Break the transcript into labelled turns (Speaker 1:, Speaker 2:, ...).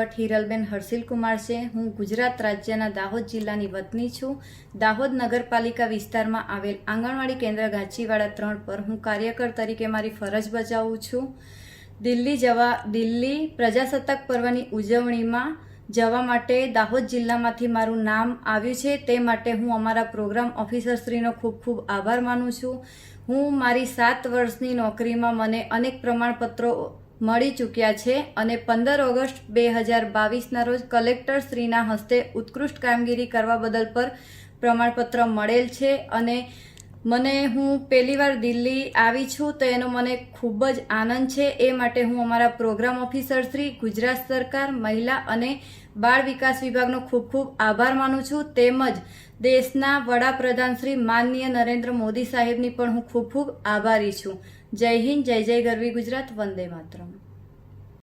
Speaker 1: ભટ્ટ હિરલબેન હર્ષિલ કુમાર છે। હું ગુજરાત રાજ્યના દાહોદ જિલ્લાની વતની છું। દાહોદ નગરપાલિકા વિસ્તારમાં આવેલ આંગણવાડી કેન્દ્ર ગાંચીવાડા 3 પર હું કાર્યકર તરીકે મારી ફરજ બજાવું છું। દિલ્હી પ્રજાસત્તાક પર્વની ઉજવણીમાં જવા માટે દાહોદ જિલ્લામાંથી મારું નામ આવ્યું છે, તે માટે હું અમારા પ્રોગ્રામ ઓફિસરશ્રીનો ખૂબ ખૂબ આભાર માનું છું। હું મારી 7 વર્ષની નોકરીમાં મને અનેક પ્રમાણપત્રો મળી ચૂક્યા છે અને 15 ઓગસ્ટ 2022ના રોજ કલેક્ટરશ્રીના હસ્તે ઉત્કૃષ્ટ કામગીરી કરવા બદલ પર પ્રમાણપત્ર મળેલ છે અને હું પહેલીવાર દિલ્હી આવી છું તો એનો મને ખૂબ જ આનંદ છે। એ માટે હું અમારા પ્રોગ્રામ ઓફિસર શ્રી, ગુજરાત સરકાર, મહિલા અને બાળ વિકાસ વિભાગનો ખૂબ ખૂબ આભાર માનું છું। તેમજ દેશના વડાપ્રધાન શ્રી માનનીય નરેન્દ્ર મોદી સાહેબની પણ હું ખૂબ ખૂબ આભારી છું। જય હિન્દ, જય જય ગરવી ગુજરાત, વંદે માતરમ।